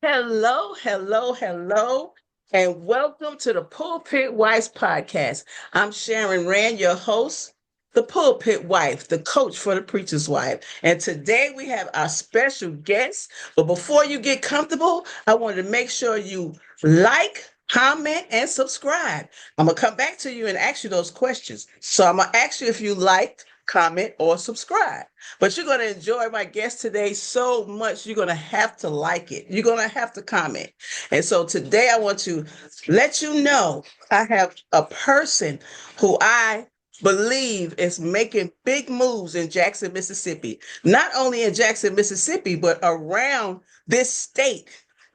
Hello, hello, hello, and welcome to the Pulpit Wives Podcast. I'm Sharon Rand, your host, the Pulpit Wife, the coach for the preacher's wife. And today we have our special guest. But before you get comfortable, I wanted to make sure you like, comment, and subscribe. I'm going to come back to you and ask you those questions. So I'm going to ask you if you liked, comment, or subscribe. But you're going to enjoy my guest today so much. You're going to have to like it. You're going to have to comment. And so today I want to let you know I have a person who I believe is making big moves in Jackson, Mississippi. Not only in Jackson, Mississippi, but around this state.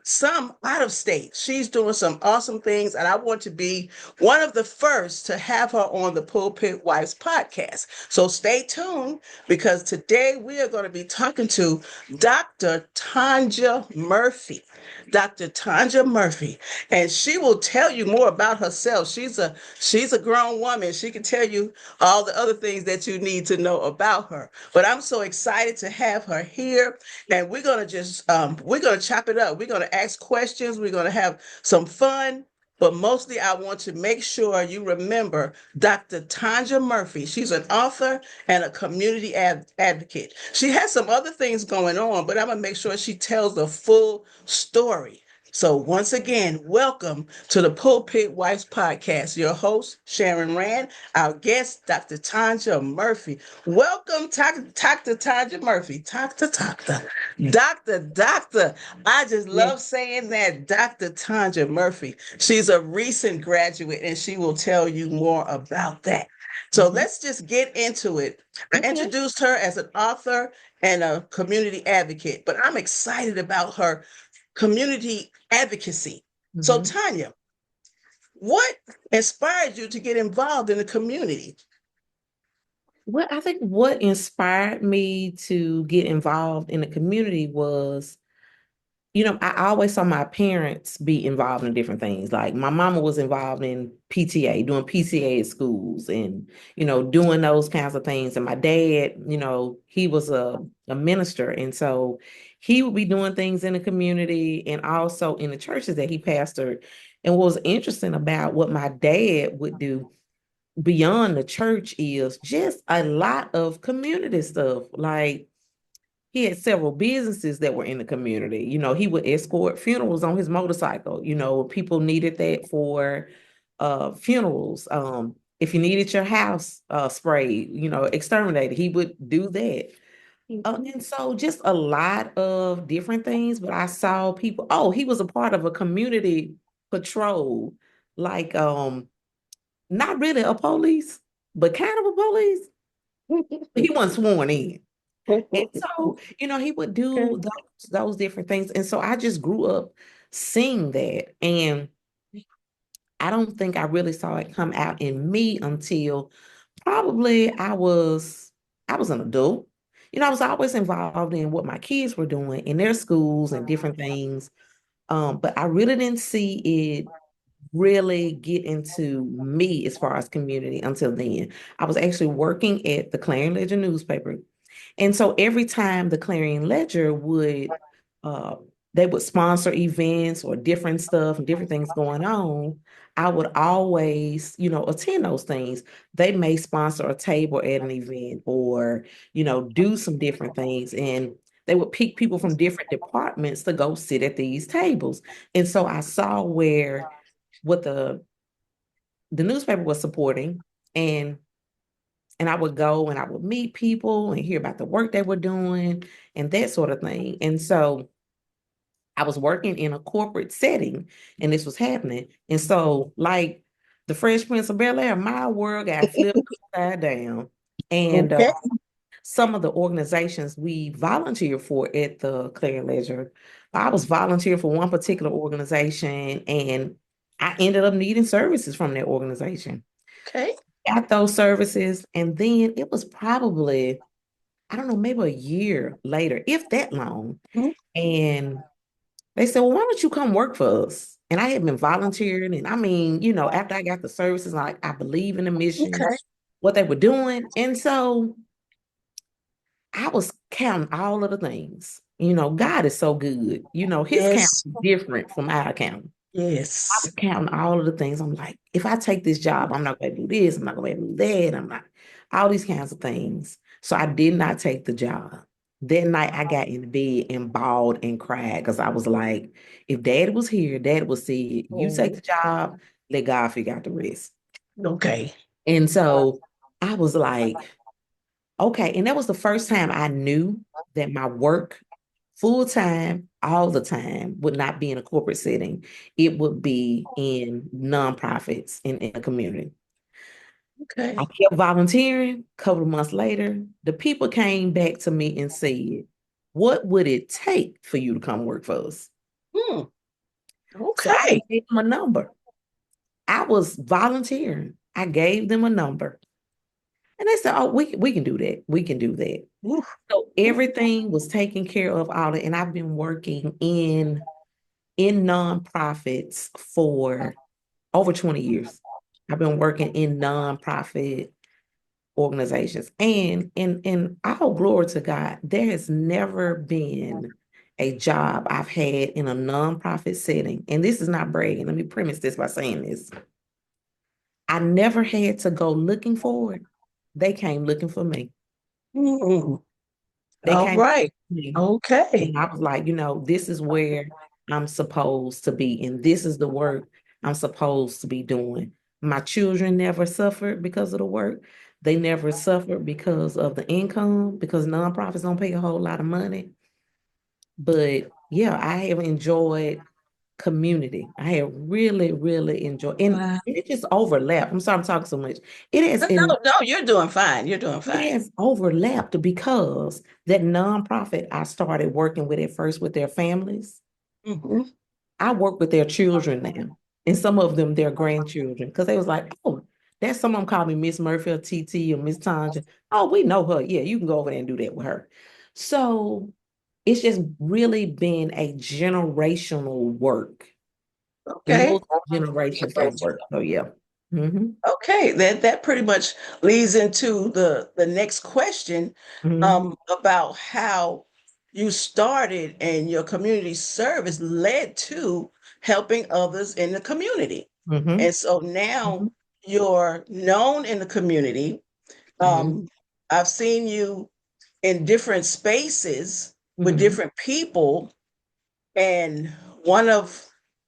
Some out of state. She's doing some awesome things, and I want to be one of the first to have her on the Pulpit Wives podcast. So stay tuned because today we are going to be talking to Dr. Tonja Murphy. Dr. Tonja Murphy, and she will tell you more about herself. She's a grown woman. She can tell you all the other things that you need to know about her. But I'm so excited to have her here, and we're gonna chop it up. We're gonna ask questions. We're gonna have some fun. But mostly, I want to make sure you remember Dr. Tonja Murphy. She's an author and a community advocate. She has some other things going on, but I'm going to make sure she tells the full story. So, once again, welcome to the Pulpit Wives Podcast. Your host, Sharon Rand, our guest, Dr. Tonja Murphy. Welcome, Dr. Tonja Murphy. Doctor. I just Yeah. love saying that, Dr. Tonja Murphy. She's a recent graduate and she will tell you more about that. So Mhm. let's just get into it. I Okay. introduced her as an author and a community advocate, but I'm excited about her community advocacy. So, Mhm. Tanya, what inspired you to get involved in the community? Well, I think what inspired me to get involved in the community was, I always saw my parents be involved in different things. Like my mama was involved in PTA, doing PTA at schools and, doing those kinds of things. And my dad, he was a minister. And so he would be doing things in the community and also in the churches that he pastored. And what was interesting about what my dad would do beyond the church is just a lot of community stuff. Like he had several businesses that were in the community. He would escort funerals on his motorcycle. People needed that for funerals. If you needed your house sprayed, exterminated, he would do that. And so just a lot of different things. But I saw people, oh, he was a part of a community patrol, like not really a police, but kind of a police. He wasn't sworn in. And so, he would do Okay. those different things. And so I just grew up seeing that. And I don't think I really saw it come out in me until probably I was an adult. I was always involved in what my kids were doing in their schools and different things. But I really didn't see it really get into me as far as community until then. I was actually working at the Clarion Ledger newspaper. And so every time the Clarion Ledger uh, they would sponsor events or different stuff and different things going on, I would always, attend those things. They may sponsor a table at an event or, do some different things. And they would pick people from different departments to go sit at these tables. And so I saw where what the newspaper was supporting and I would go and I would meet people and hear about the work they were doing and that sort of thing. And so I was working in a corporate setting and this was happening. And so, like the Fresh Prince of Bel-Air, my world got flipped upside down. And Okay. some of the organizations we volunteer for at the Clarion Ledger, I was volunteer for one particular organization and I ended up needing services from that organization. Okay. Got those services, and then it was probably, I don't know, maybe a year later, if that long. And they said, well, why don't you come work for us? And I had been volunteering. And I mean, after I got the services, like I believe in the mission, Okay. what they were doing. And so I was counting all of the things. God is so good. His count Yes. is different from our count. I Yes. was counting all of the things. I'm like, if I take this job, I'm not going to do this. I'm not going to do that. I'm not, all these kinds of things. So I did not take the job. That night, I got in bed and bawled and cried because I was like, if Dad was here, Dad would say, you take Oh, the job, let God figure out the rest. okay. And so I was like, okay. And that was the first time I knew that my work full time, all the time, would not be in a corporate setting. It would be in nonprofits in a community. I Okay. kept volunteering. A couple of months later, the people came back to me and said, what would it take for you to come work for us? Hmm. So I Okay. gave them a number. I was volunteering. I gave them a number. And they said, oh, we can do that. We can do that. Oof. So everything was taken care of, all that. And I've been working in nonprofits for over 20 years. I've been working in nonprofit organizations. And all glory to God, there has never been a job I've had in a nonprofit setting. And this is not bragging. Let me premise this by saying this. I never had to go looking for it. They came looking for me. Hmm. They All came to right. me. Okay. And I was like, this is where I'm supposed to be, and this is the work I'm supposed to be doing. My children never suffered because of the work. They never suffered because of the income, because nonprofits don't pay a whole lot of money. But yeah, I have enjoyed community. I have really, really enjoyed, and Wow. it just overlapped. I'm sorry I'm talking so much. No, no, you're doing fine. You're doing It fine. has overlapped because that nonprofit I started working with at first with their families. Hmm. I work with their children now, and some of them their grandchildren, because they was like, oh, that's someone called me Miss Murphy or TT or Miss Tonja. Oh, we know her. Yeah, you can go over there and do that with her. So it's just really been a generational work. Okay. Multi generations of work. So yeah. Hmm. Okay, that pretty much leads into the next question, Hmm. about how you started and your community service led to helping others in the community. Hmm. And so now you're known in the community. Hmm. Um, I've seen you in different spaces with Hmm. different people, and one of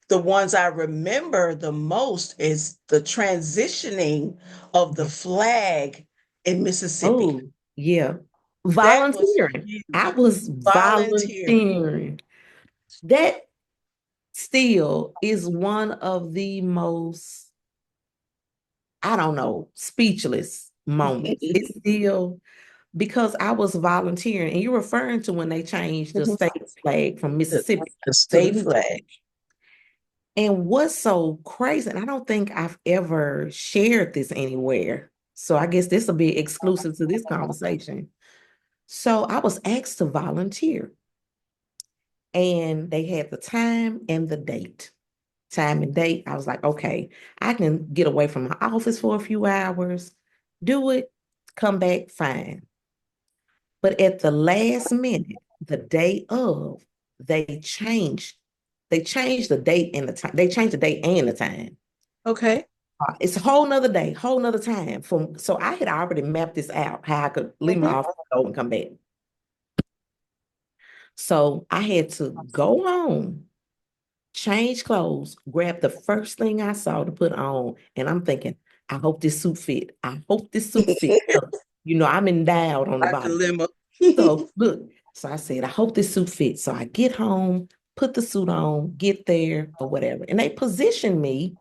the ones I remember the most is the transitioning of the flag in Mississippi. Oh, yeah. That was Volunteering. I huge. was Volunteering. volunteering. That still is one of the most, I don't know, speechless moments. It's still because I was volunteering, and you're referring to when they changed the the, state flag from Mississippi the to the state new flag. flag. And what's so crazy, and I don't think I've ever shared this anywhere. So I guess this will be exclusive to this conversation. So I was asked to volunteer, and they had the time and the date. Time and date. I was like, okay, I can get away from my office for a few hours, do it, come back, fine. But at the last minute, the day of, they changed. They changed the date and the time. They changed the date and the time. Okay. It's a whole nother day, whole nother time. So I had already mapped this out how I could leave my Mhm. office go and come back. So I had to go home, change clothes, grab the first thing I saw to put on, and I'm thinking, I hope this suit fit. I hope this suit fit. I'm endowed on the Our bottom. dilemma. So look, so I said, I hope this suit fits. So I get home, put the suit on, get there or whatever. And they positioned me,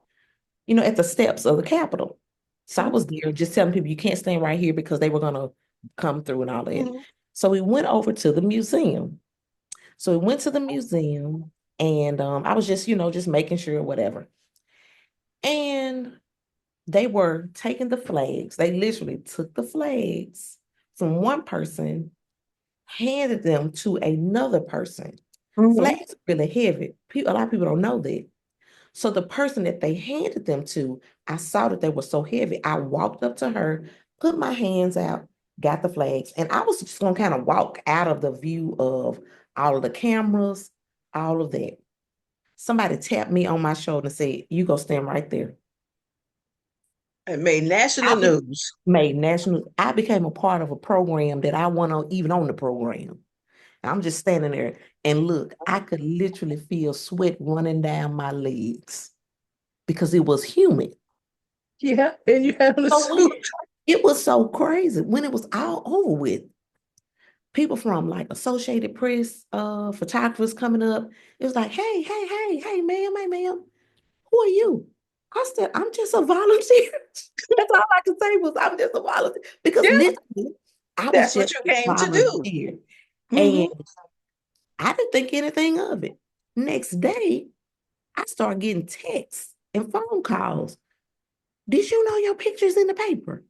at the steps of the Capitol. So I was there just telling people you can't stand right here because they were gonna come through and all that. Mhm. So we went over to the museum. So we went to the museum, and I was just making sure, whatever. And they were taking the flags. They literally took the flags from one person, handed them to another person. Mhm. Flags are really heavy. A lot of people don't know that. So the person that they handed them to, I saw that they were so heavy. I walked up to her, put my hands out, got the flags, and I was just gonna kind of walk out of the view of all of the cameras, all of that. Somebody tapped me on my shoulder and said, "You go stand right there." It made I national be- news. Made national. I became a part of a program that I wasn't even on the program. I'm just standing there and look, I could literally feel sweat running down my legs because it was humid. Yeah, and you had on a So when suit. it was so crazy, when it was all over with, people from like Associated Press, photographers coming up, it was like, hey, ma'am, hey, ma'am, who are you? I said, I'm just a volunteer. That's all I could say was I'm just a volunteer. Because Yeah, literally, I was that's what just you a came to do. volunteer. And Hmm. I didn't think anything of it. Next day, I started getting texts and phone calls. Did you know your picture's in the paper?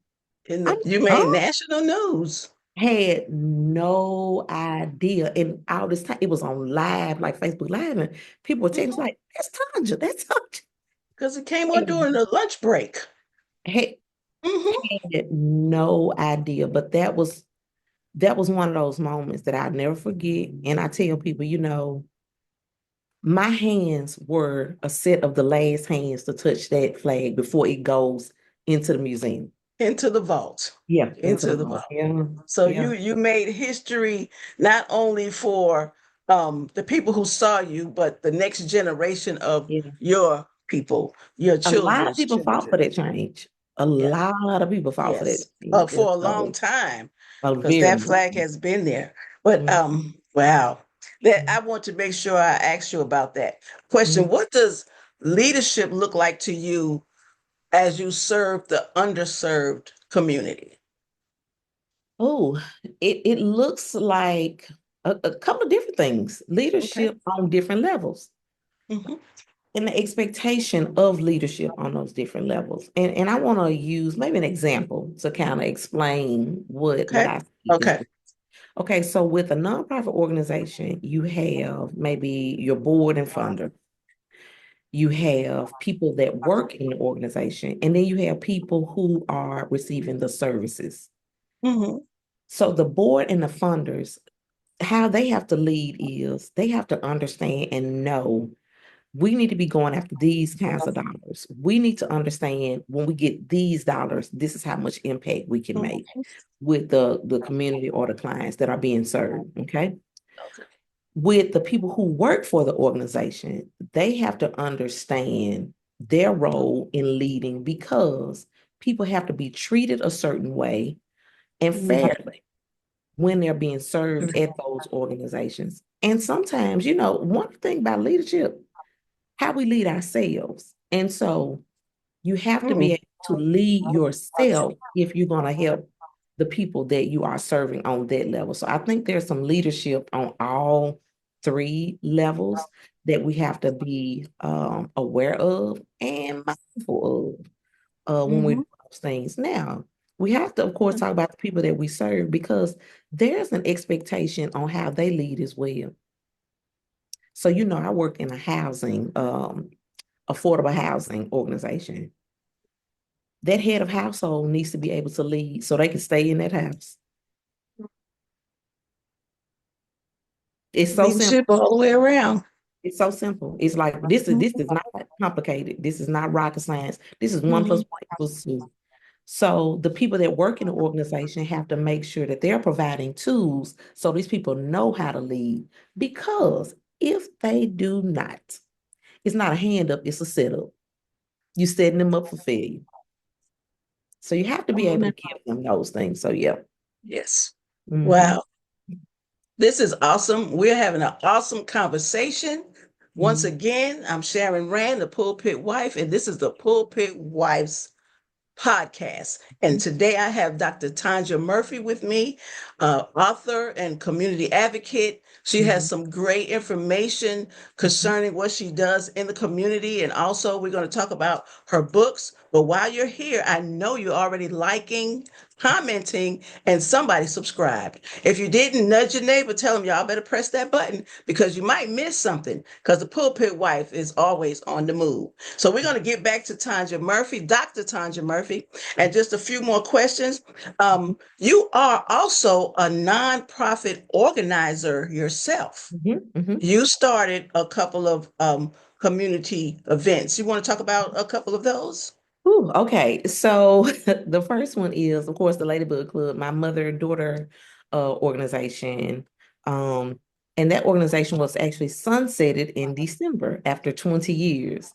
And I'm you huh? made national news. Had no idea. And all this time, it was on live, like Facebook Live, and people were texting like, "That's Tonja, that's Tonja." Because it came on And during the lunch break. had, Hmm. had no idea. But that was one of those moments that I'll never forget. And I tell people, my hands were a set of the last hands to touch that flag before it goes into the museum. Into the vault. Yeah, into the Into the vault. vault. Yeah, So yeah, you made history not only for the people who saw you, but the next generation of yeah. your people, your A lot of children's people fought for children. that change. A Yeah. lot of people fought for that Yes. change. And For a long so, time, a because very that long flag time. has been there. But Mhm, wow. That mhm, I want to make sure I ask you about that question. mhm. What does leadership look like to you as you serve the underserved community? Oh, it looks like a couple of different things. Okay. Leadership on different levels. Hmm. And the expectation of leadership on those different levels. And I want to use maybe an example to kind of explain what Okay. I see is. Okay. Okay, so with a nonprofit organization, you have maybe your board and funder, you have people that work in the organization, and then you have people who are receiving the services. Hmm. So the board and the funders, how they have to lead is they have to understand and know we need to be going after these kinds of dollars. We need to understand when we get these dollars, this is how much impact we can make with the community or the clients that are being served. Okay. Okay. With the people who work for the organization, they have to understand their role in leading because people have to be treated a certain way and fairly when they're being served at those organizations. And sometimes, one thing about leadership, how we lead ourselves. And so you have to Mm. be able to lead yourself if you're going to help the people that you are serving on that level. So I think there's some leadership on all three levels that we have to be aware of and mindful of when we Hmm. do those things. Now, we have to, of course, talk about the people that we serve because there's an expectation on how they lead as well. So, I work in a affordable housing organization. That head of household needs to be able to lead so they can stay in that house. It's so simple. Leadership all the way around. It's so simple. It's like this is not complicated. This is not rocket science. This is one plus Hmm. one equals two. So the people that work in the organization have to make sure that they're providing tools so these people know how to lead. Because if they do not, it's not a hand up, it's a setup. You're setting them up for failure. So you have to be able to give them those things. So yeah. Yes. Hmm. Wow. This is awesome. We're having an awesome conversation. Once Hmm. again, I'm Sharon Rand, the Pulpit Wife, and this is the Pulpit Wife's podcast. And today I have Dr. Tonja Murphy with me, author and community advocate. She has Hmm. some great information Hmm. concerning what she does in the community. And also, we're going to talk about her books. But while you're here, I know you're already liking, commenting, and somebody subscribed. If you didn't, nudge your neighbor, tell them y'all better press that button because you might miss something because the pulpit wife is always on the move. So we're going to get back to Tonja Murphy, Dr. Tonja Murphy, and just a few more questions. You are also a nonprofit organizer yourself. Mhm. You started a couple of community events. You want to talk about a couple of those? Ooh, okay. So the first one is, of course, the Ladybug Club, my mother and daughter organization. Um, and that organization was actually sunsetted in December after 20 years.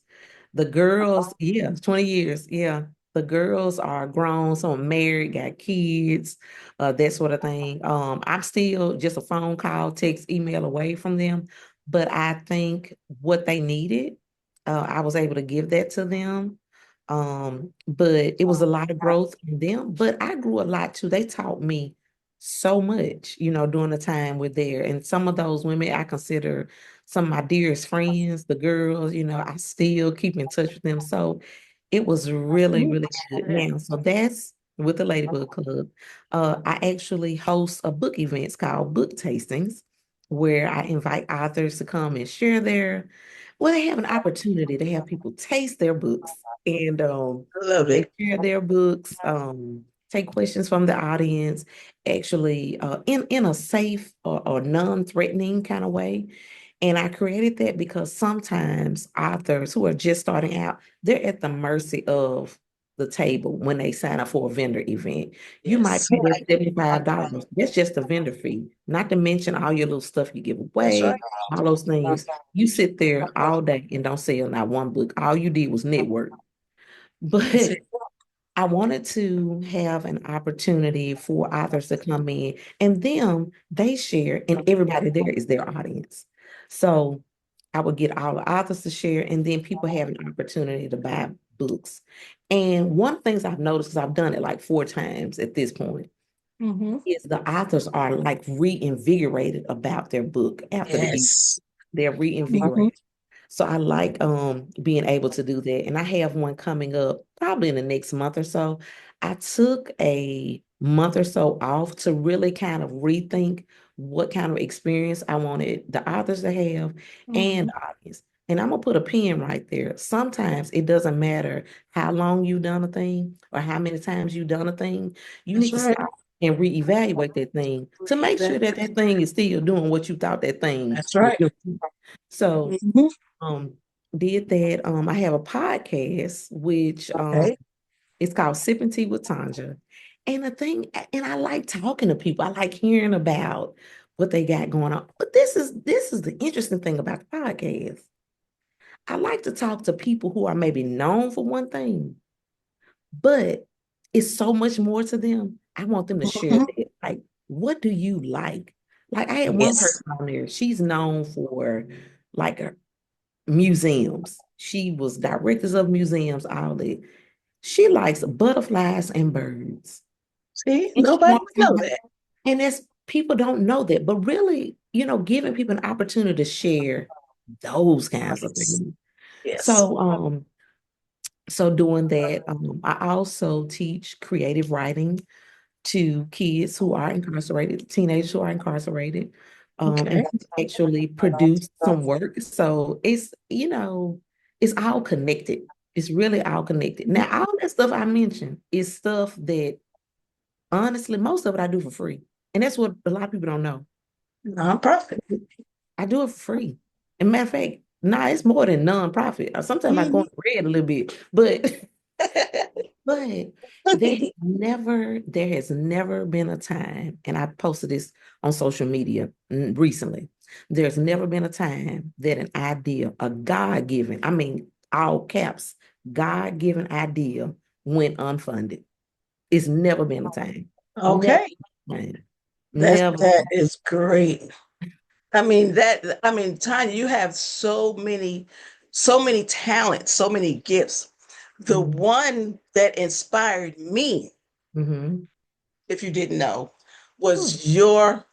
The girls, yeah, 20 years. Yeah. The girls are grown, some are married, got kids, that sort of thing. I'm still just a phone call, text, email away from them. But I think what they needed, I was able to give that to them. But it was a lot of growth in them. But I grew a lot too. They taught me so much, during the time we're there. And some of those women I consider some of my dearest friends, the girls, I still keep in touch with them. So it was really, Mhm. really good. Now, so that's with the Ladybug Club. I actually host a book events called book tastings, where I invite authors to come and share they have an opportunity to have people taste their books and I love they it. share their books, take questions from the audience, actually in a safe or non-threatening kind of way. And I created that because sometimes authors who are just starting out, they're at the mercy of the table when they sign up for a vendor event. You might Yes, pay that $75. That's just a vendor fee, not to mention all your little stuff you give that's right. away, all those things. You sit there all day and don't sell not one book. All you did was network. That's But it. I wanted to have an opportunity for authors to come in and them, they share, and everybody there is their audience. So I would get all the authors to share, and then people have an opportunity to buy books. And one of the things I've noticed, because I've done it like 4 times at this point, Mm-hmm. is the authors are like reinvigorated about their book after the event. Yes. They're Mm-hmm. reinvigorated. So I like being able to do that. And I have one coming up probably in the next month or so. I took a month or so off to really kind of rethink what kind of experience I wanted the authors to have and Mm-hmm. the audience. And I'm gonna put a pin right there. Sometimes it doesn't matter how long you've done a thing or how many times you've done a thing. You That's need to right. stop and reevaluate that thing to make sure that that thing is still doing what you thought that thing That's would right. do. So Mm-hmm. um did that. I have a podcast which Okay. it's called Sipping Tea with Tonja. And the thing, and I like talking to people. I like hearing about what they got going on. But this is the interesting thing about the podcast. I like to talk to people who are maybe known for one thing, but it's so much more to them. I want them to share Mm-hmm. that. Like, what do you like? Like, I had one Yes. person on there. She's known for like museums. She was directors of museums, all that. She likes butterflies and birds. See, And she nobody wants would to know know. that. And that's people don't know that, but really, giving people an opportunity to share those kinds of Yes. things. Yes. So doing that, I also teach creative writing to kids who are incarcerated, teenagers who are incarcerated, Okay. and actually produce some work. So it's all connected. It's really all connected. Now, all that stuff I mentioned is stuff that honestly, most of it I do for free. And that's what a lot of people don't know. Nonprofit. I do it for free. And matter of fact, nah, it's more than nonprofit. Sometimes I go Mhm. in red a little bit, but But there has never been a time, and I posted this on social media recently. There's never been a time that an idea, a God-given, I mean, all caps, God-given idea went unfunded. It's never been a time. Never Okay. been a time. That's Never. that is great. Tanya, you have so many talents, so many gifts. The Mhm. one that inspired me, Mhm. if you didn't know, Hmm. was your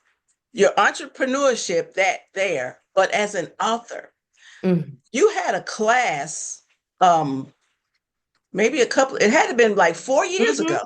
entrepreneurship that there, but as an author. Mhm. You had a class um maybe a couple, it had to been like 4 years Mm-hmm. ago.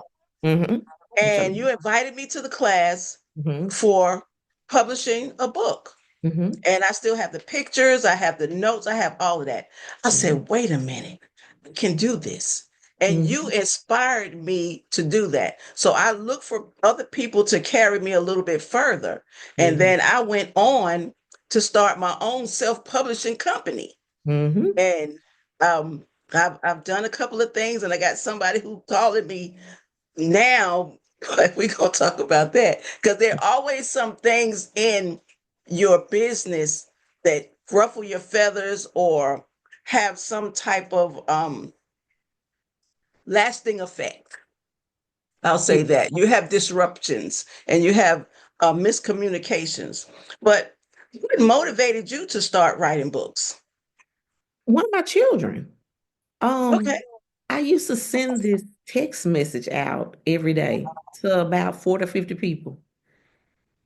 And you Mm-hmm. invited me to the class Mm-hmm. for publishing a book. Mm-hmm. And I still have the pictures, I have the notes, I have all of that. I said, wait a minute, I can do this. And you Mm-hmm. inspired me to do that. So I look for other people to carry me a little bit further. And Mm-hmm. then I went on to start my own self-publishing company. Mm-hmm. And I've done a couple of things, and I got somebody who calling me now, but we're gonna talk about that because there are always some things in your business that ruffle your feathers or have some type of lasting effect. I'll Yeah. say that you have disruptions and you have miscommunications. But what motivated you to start writing books? One of my children. Okay. I used to send this text message out every day to about 40 to 50 people.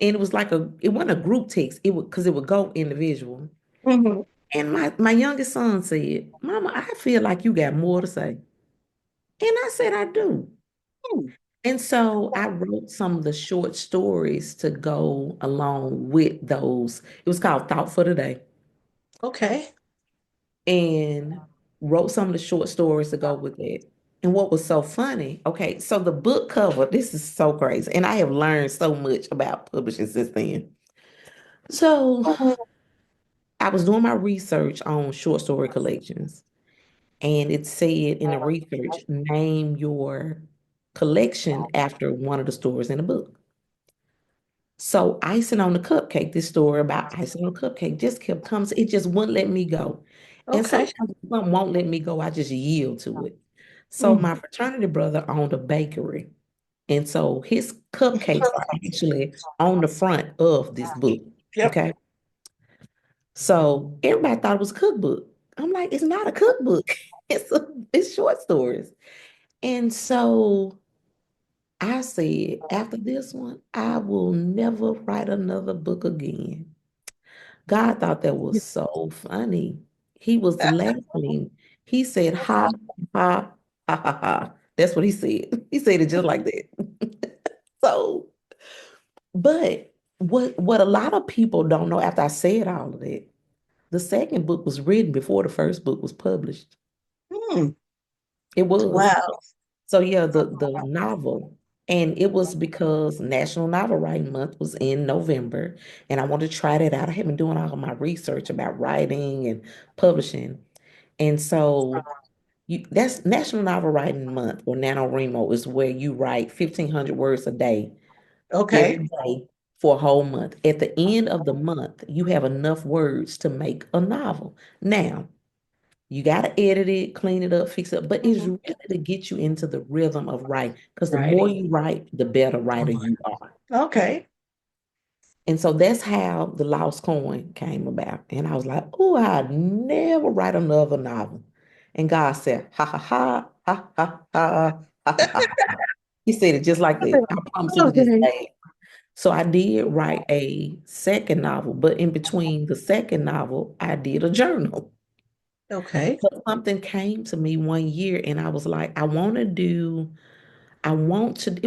And it was like it wasn't a group text. It would go individual. Mhm. And my youngest son said, Mama, I feel like you got more to say. And I said, I do. Hmm. And so I wrote some of the short stories to go along with those. It was called Thought for the Day. Okay. And wrote some of the short stories to go with it. And what was so funny, okay, so the book cover, this is so crazy. And I have learned so much about publishing since then. So I was doing my research on short story collections, and it said in the research, name your collection after one of the stories in the book. So icing on the cupcake, this story about icing on the cupcake just kept coming. It just wouldn't let me go. And Okay. sometimes when something won't let me go, I just yield to it. So Mm. my fraternity brother owned a bakery. And so his cupcakes are actually on the front of this book. Yep. Okay. So everybody thought it was a cookbook. I'm like, it's not a cookbook. It's short stories. And so I said, after this one, I will never write another book again. God thought that was so funny. He was laughing. He said, ha, ha, ha, ha, ha. That's what he said. He said it just like that. So, but what a lot of people don't know after I said all of that, the second book was written before the first book was published. Mm. It was. Wow. So yeah, the novel. And it was because National Novel Writing Month was in November, and I wanted to try that out. I had been doing all of my research about writing and publishing. And so that's National Novel Writing Month, or NaNoWriMo, is where you write 1,500 words a day, every Okay. day for a whole month. At the end of the month, you have enough words to make a novel. Now, you got to edit it, clean it up, fix it, but it's Mhm. really to get you into the rhythm of writing. Because the more Writing. you write, the better writer you are. Okay. And so that's how The Lost Coin came about. And I was like, oh, I'd never write another novel. And God said, ha ha ha, ha ha ha, ha ha ha. He said it just like that. I promise it was just Okay. that. So I did write a second novel, but in between the second novel, I did a journal. Okay. But something came to me one year and I was like, it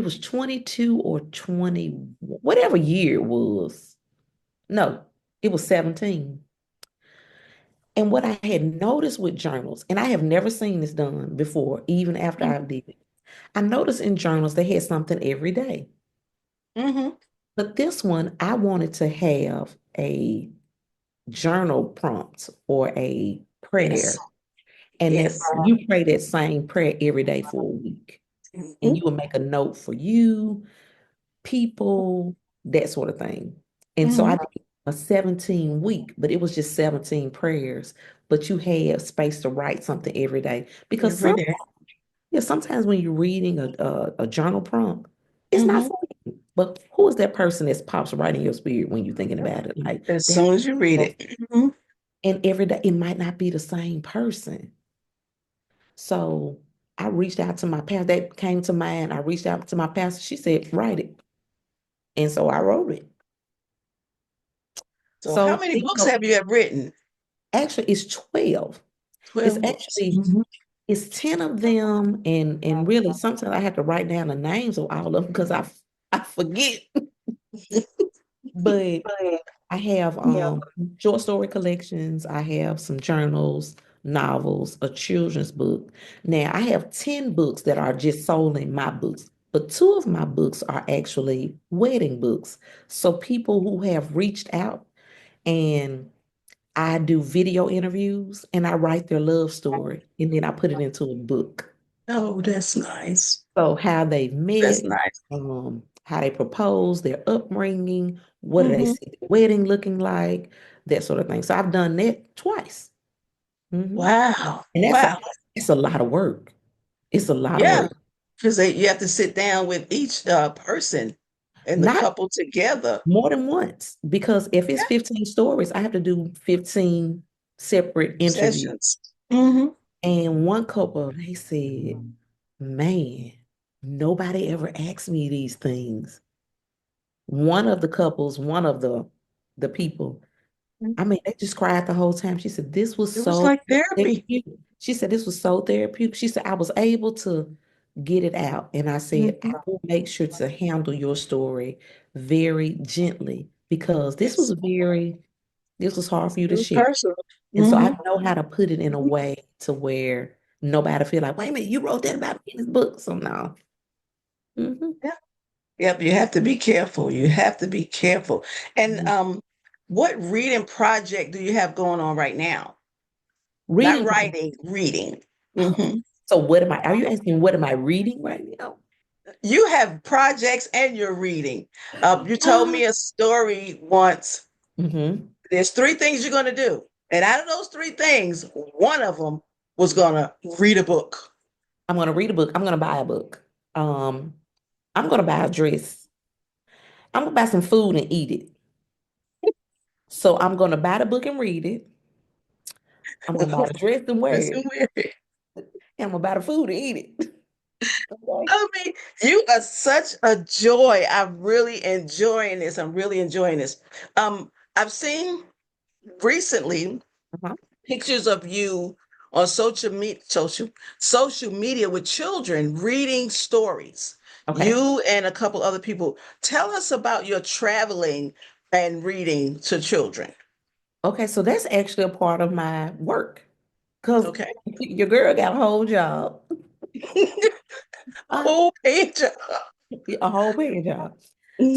was 22 or 20, whatever year it was. No, it was 17. And what I had noticed with journals, and I have never seen this done before, even after I did it, I noticed in journals they had something every day. Mm-hmm. But this one, I wanted to have a journal prompt or a Yes. prayer. And that Yes. you pray that same prayer every day for a week. And Mm-hmm. you will make a note for you, people, that sort of thing. And so I Mm-hmm. did a 17 week, but it was just 17 prayers. But you have space to write something every day because Every day. yeah, sometimes when you're reading a journal prompt, it's not Mm-hmm. for you. But who is that person that pops right in your spirit when you're thinking about it? Like As that, soon as you read it. Mhm. and every day it might not be the same person. So I reached out to my pastor. That came to mind. I reached out to my pastor. She said, write it. And so I wrote it. So, how many books have you have written? Actually, it's 12. It's 12 books. actually Mhm. it's 10 of them, and really sometimes I have to write down the names of all of them because I forget. But I have short story collections, I have some journals, novels, a children's book. Now I have 10 books that are just solely my books, but two of my books are actually wedding books. So people who have reached out, and I do video interviews and I write their love story and then I put it into a book. Oh, that's nice. So how they That's met, nice. how they proposed, their upbringing, what do they Hmm. see the wedding looking like, that sort of thing. So I've done that twice. Mhm. Wow. And Wow. it's a lot of work. It's a lot of Yeah, work. because you have to sit down with each person and the Not couple together. more than once, because if it's 15 stories, I have to do 15 separate interviews. Sessions. Hmm. And one couple, they said, man, nobody ever asked me these things. One of the couples, one of the people, I mean, they just cried the whole time. She said, this was It was so like therapy. therapeutic. She said, this was so therapeutic. She said, I was able to get it out. And I said, I Hmm. will make sure to handle your story very gently because Yes, this was hard for you it to was share. personal. And so Hmm. I know how to put it in a way to where nobody feel like, wait a minute, you wrote that about me in this book. So no. Hmm. Yeah. Yep, you have to be careful. You have to be careful. And what reading project do you have going on right now? Not Reading. writing, reading. Hmm. So are you asking what am I reading right now? You have projects and you're reading. You told Uh, me a story once. mhm. There's three things you're going to do. And out of those three things, one of them was going to read a book. I'm gonna read a book. I'm gonna buy a book. Um, I'm gonna buy a dress. I'm gonna buy some food and eat it. So I'm gonna buy the book and read it. I'm gonna buy a dress and wear That's so it. weird. And I'm gonna buy the food and eat it. Okay. I mean, you are such a joy. I'm really enjoying this. I'm really enjoying this. I've seen recently Uh-huh. pictures of you on social media with children reading stories. Okay. You and a couple other people. Tell us about your traveling and reading to children. Okay. So that's actually a part of my work because Okay. your girl got a whole job. Uh, Full page. a whole paying job.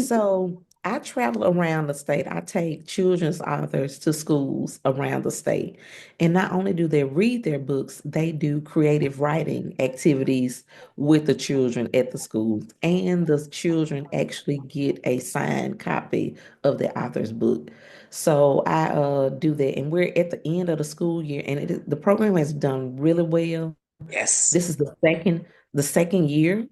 So I travel around the state. I take children's authors to schools around the state. And not only do they read their books, they do creative writing activities with the children at the schools. And the children actually get a signed copy of the author's book. So I do that. And we're at the end of the school year, and the program has done really well. Yes. This is the second year.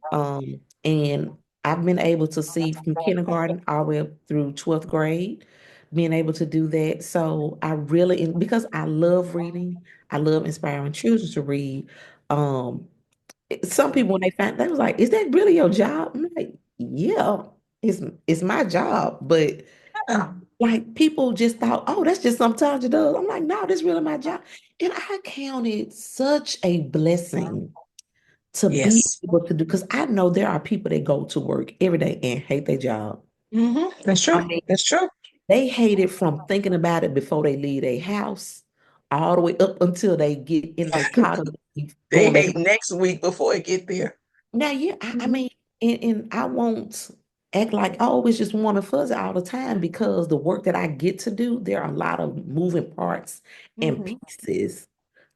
And I've been able to see from kindergarten all the way up through 12th grade, being able to do that. So I really, and because I love reading, I love inspiring children to read. Um, some people when they was like, "Is that really your job?" I'm like, "Yeah, it's my job." But Yeah. like people just thought, "Oh, that's just sometimes it does." I'm like, "No, this really my job," and I count it such a blessing to be Yes. able to do because I know there are people that go to work every day and hate their job. That's I true. mean, That's true. they hate it from thinking about it before they leave their house, all the way up until they get in their car to be They going back. hate next week before it get there. Now, yeah, I Hmm. mean, and I won't act like oh, it's just warm and fuzzy all the time because the work that I get to do, there are a lot of moving parts and Hmm. pieces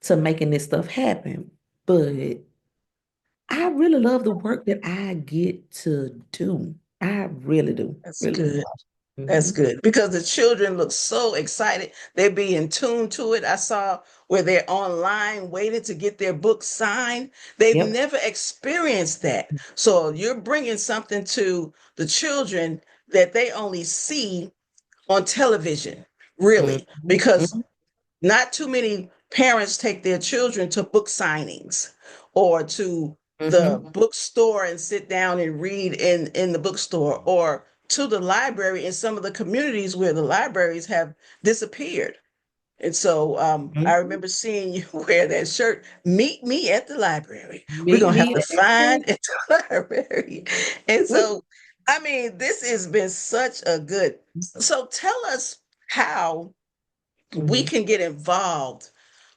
to making this stuff happen. But I really love the work that I get to do. I really do. That's Really do. good. That's Mhm. good because the children look so excited. They be in tune to it. I saw where they're online waiting to get their book signed. They've Yep. never experienced that. So you're bringing something to the children that they only see on television, really, Mhm. because Mhm. not too many parents take their children to book signings or to the Mhm. bookstore and sit down and read in the bookstore or to the library in some of the communities where the libraries have disappeared. And so I Mhm. remember seeing you wear that shirt. Meet me at the library. We're Meet gonna have me to at the find at the library. And so, I mean, this has been such a good. So tell us how we Mhm. can get involved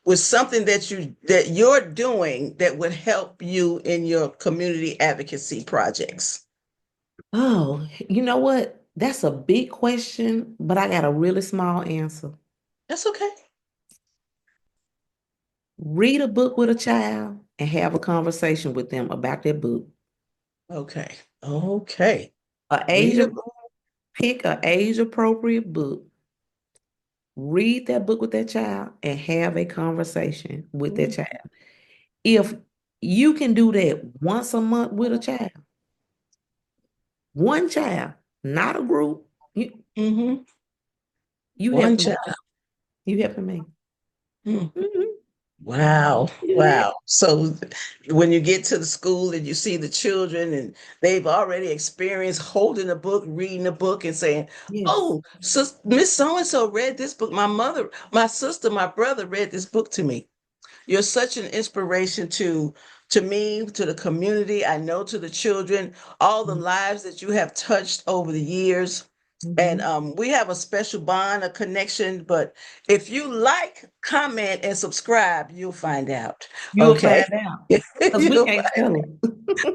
with something that you're doing that would help you in your community advocacy projects. Oh, you know what? That's a big question, but I got a really small answer. That's okay. Read a book with a child and have a conversation with them about that book. Okay. Okay. A age Read a of book. Pick a age appropriate book. Read that book with that child and have a conversation with that child. If you can do that once a month with a child, one child, not a group, Mm-hmm. you One helping me. child. You helping me. Mm. Mhm. Wow. You do that. Wow. So when you get to the school and you see the children and they've already experienced holding a book, reading a book and saying, Yes. oh, so Miss So-and-so read this book. My mother, my sister, my brother read this book to me. You're such an inspiration to me, to the community. I know to the children, all the lives that you have touched over the years. And Mhm. we have a special bond, a connection. But if you like, comment, and subscribe, you'll find out. You'll Okay, find out because we you'll can't find. tell them.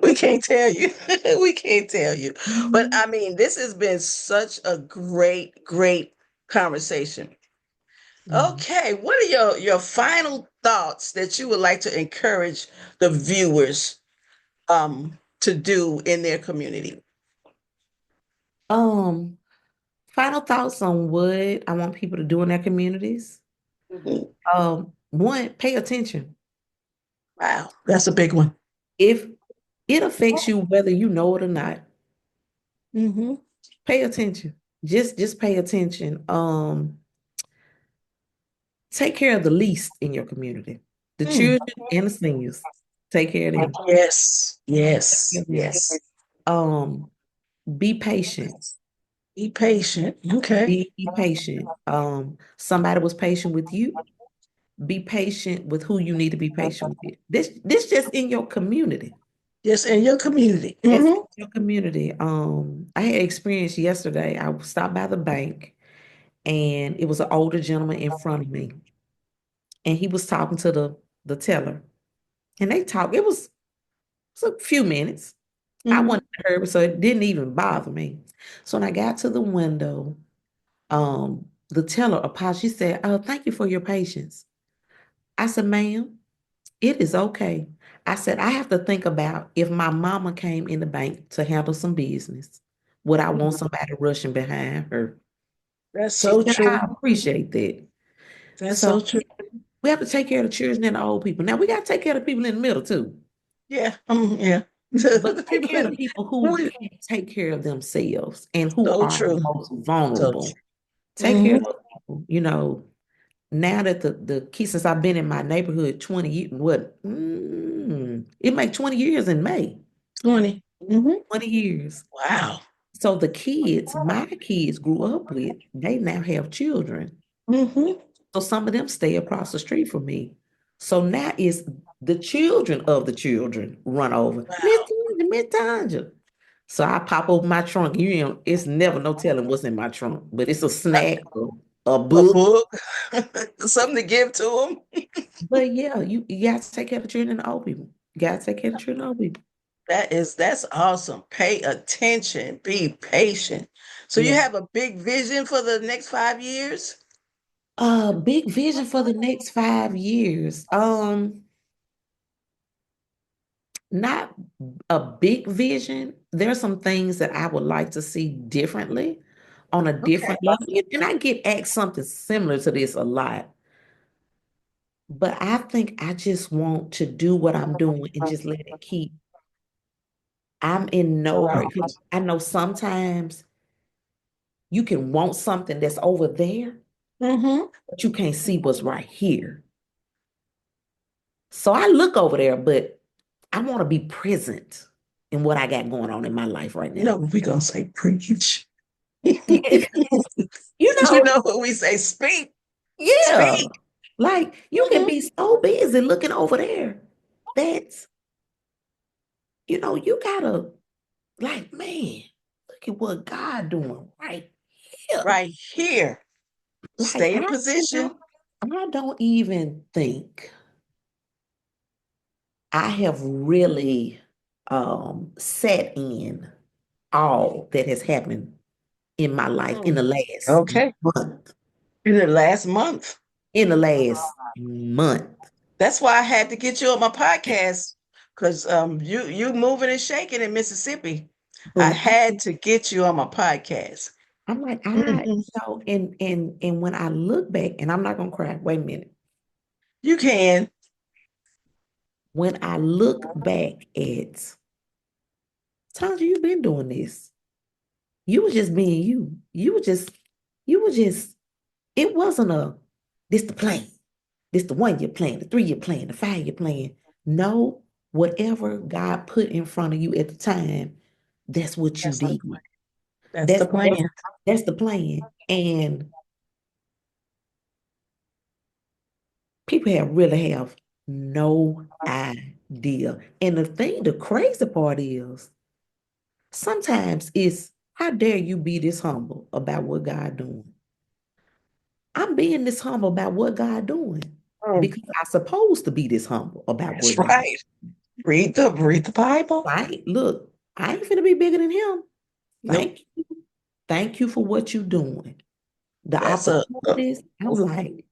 We can't tell you. We can't tell you. But Mhm. I mean, this has been such a great, great conversation. Mhm. Okay, what are your final thoughts that you would like to encourage the viewers to do in their community? Um, Final thoughts on what I want people to do in their communities. Mhm. One, pay attention. Wow, that's a big one. If it affects you whether you know it or not, Mm-hmm. pay attention. Just pay attention. Take care of the least in your community. The Mm. children and the seniors. Take care of them. Yes, Take care yes, of them. yes. Um, be patient. Be patient. Okay. Be patient. Somebody was patient with you. Be patient with who you need to be patient with. This just in your community. Yes, in your community. It's Mm-hmm. in your community. I had experience yesterday. I stopped by the bank and it was an older gentleman in front of me. And he was talking to the teller. And they talked, it was a few minutes. I Mm-hmm. wasn't in a hurry, so it didn't even bother me. So when I got to the window, the teller apologized. She said, "Oh, thank you for your patience." I said, "Ma'am, it is okay." I said, "I have to think about if my mama came in the bank to handle some business, would I want somebody rushing behind her?" That's She so said, true. "I appreciate that." That's So so true. we have to take care of the children and the old people. Now we got to take care of the people in the middle too, Yeah. Yeah. but The take people care of the in people who we- can't take care of themselves and who so are the true. most So vulnerable. true. Take care Mm-hmm. of those people. Now that the key since I've been in my neighborhood 20 years, it make 20 years in May. 20. Mm-hmm. 20 years. Wow. So the kids, my kids grew up with, they now have children. Mm-hmm. So some of them stay across the street from me. So now it's the children of the children run over. Miss Wow. Tonja, Miss Tonja. So I pop open my trunk. It's never no telling what's in my trunk, but it's a snack, a A book. book, something to give to them. But yeah, you got to take care of the children and the old people. You got to take care of the children and old people. That's awesome. Pay attention, be patient. So you Yeah. have a big vision for the next 5 years? Big vision for the next 5 years. Not a big vision. There are some things that I would like to see differently on a Okay. different level. And I get asked something similar to this a lot. But I think I just want to do what I'm doing and just let it keep. I'm in no hurry. 'Cause I know sometimes you can want something that's over there, Mm-hmm. but you can't see what's right here. So I look over there, but I want to be present in what I got going on in my life right You know now. what we gonna say, preach. You You know, know what we say, speak. Yeah. Speak. Like you can Mhm. be so busy looking over there that, you gotta, like, man, look at what God doing right here. Right here. Like Stay in position. I don't even think I have really sat in all that has happened in my life in Mm. the last Okay. month. In the last month. In the last month. That's why I had to get you on my podcast because you moving and shaking in Mississippi. I But had to get you on my podcast. I'm like, Mhm. and when I look back, and I'm not gonna cry, wait a minute. You can. When I look back at Tonja, you've been doing this. You were just being you. You were just, it wasn't this the plan. This the 1 year plan, the 3 year plan, the 5 year plan. No, whatever God put in front of you at the time, that's what you That's the did. that's the That's plan. that's that's the plan. And people really have no idea. And the crazy part is sometimes it's how dare you be this humble about what God doing? I'm being this humble about what God doing Mm, because I'm supposed to be this humble about that's what God. right. Read the Bible. Right? Look, I ain't finna be bigger than him. Nope. Thank you. Thank you for what you're doing. The That's a opportunities, I'm like,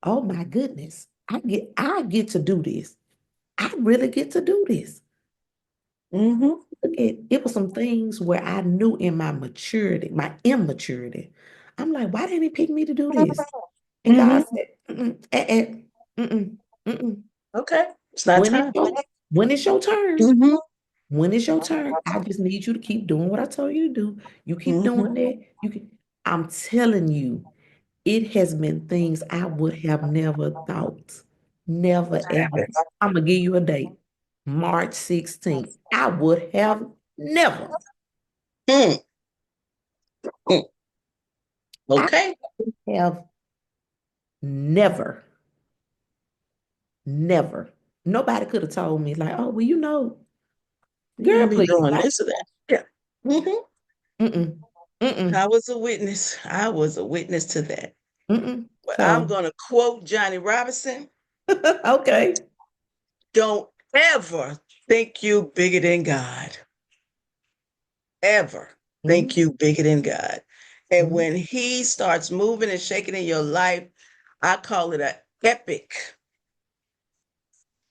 oh my goodness, I get to do this. I really get to do this. hmm Look at it was some things where I knew in my maturity, my immaturity. I'm like, why didn't he pick me to do this? And hmm God said, mm-mm, mm-mm. Okay. It's not When it's time. your when it's your turn, hmm when it's your turn, I just need you to keep doing what I told you to do. You keep hmm doing that. You can. I'm telling you, it has been things I would have never thought. Never ever. Happens. I'm gonna give you a date. March 16th. I would have never. Mm, mm. I Okay. have never, never. Nobody could have told me, like, oh, well, You're girl, gonna be please doing stop. this or that. Yeah. Mm-mm, I mm-mm, was a witness. I was a witness to that. mm-mm. But I'm So, gonna quote Johnny Robinson. okay. Don't ever think you bigger than God. Ever think Mm-hmm, you bigger than God. And when he starts moving and shaking in your life, I call it a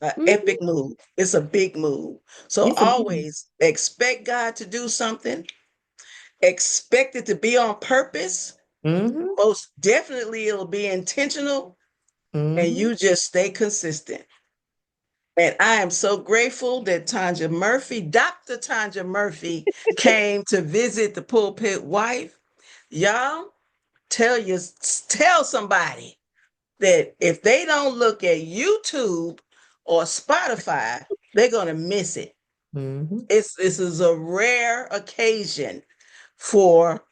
mm-hmm. epic move. It's a big move. So It's a movie. always expect God to do something. Expect it to be on purpose. Mm-hmm, Most definitely it'll be intentional and mm-hmm, you just stay consistent. And I am so grateful that Tonja Murphy, Dr. Tonja Murphy, came to visit the pulpit wife. Y'all tell somebody that if they don't look at YouTube or Spotify, they're gonna miss it. mm-hmm. This is a rare occasion for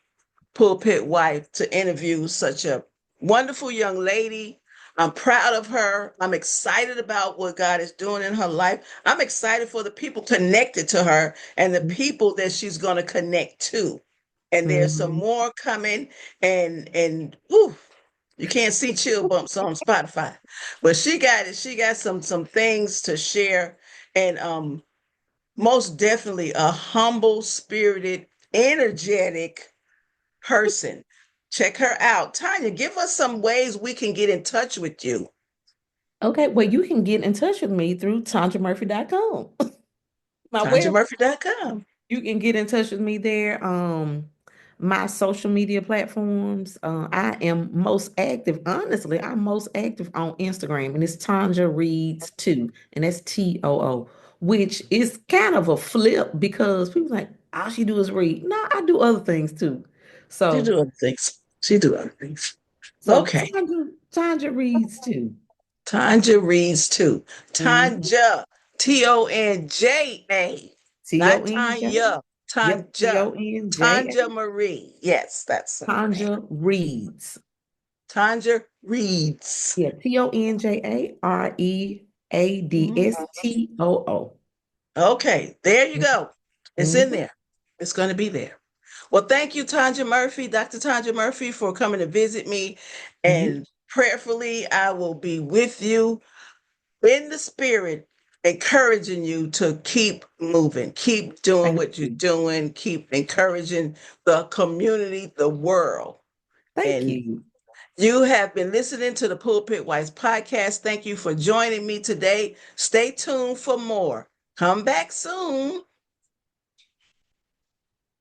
pulpit wife to interview such a wonderful young lady. I'm proud of her. I'm excited about what God is doing in her life. I'm excited for the people connected to her and the people that she's going to connect to. And there's some Mm-hmm. more coming and whew, you can't see chill bumps on Spotify. But she got it. She got some things to share and most definitely a humble spirited, energetic person. Check her out. Tanya, give us some ways we can get in touch with you. Okay, well, you can get in touch with me through TanjaMurphy.com. My website. TanjaMurphy.com. You can get in touch with me there. My social media platforms. I am most active. Honestly, I'm most active on Instagram, and it's Tonja Reads too, and that's TOO, which is kind of a flip because people like all she do is read. No, I do other things too. She So, do other things. She do other things. so Okay. Tonja Reads too. Tanja reads too. Mm-hmm. Tanja. Tonja. Not Tonj. Tanya. Yep, Tanja. Tonja. Tanja Marie. Yes, that's it. Tonja Reads. Tonja reads. Yeah, TonjaReadstoo. Okay, there you go. It's in Mm-hmm. there. It's going to be there. Well, thank you, Tonja Murphy, Dr. Tonja Murphy, for coming to visit me. And prayerfully, I will be with you in the spirit, encouraging you to keep moving, keep doing Thank what you're you. doing, keep encouraging the community, the world. Thank And you. you have been listening to the Pulpit Wives podcast. Thank you for joining me today. Stay tuned for more. Come back soon.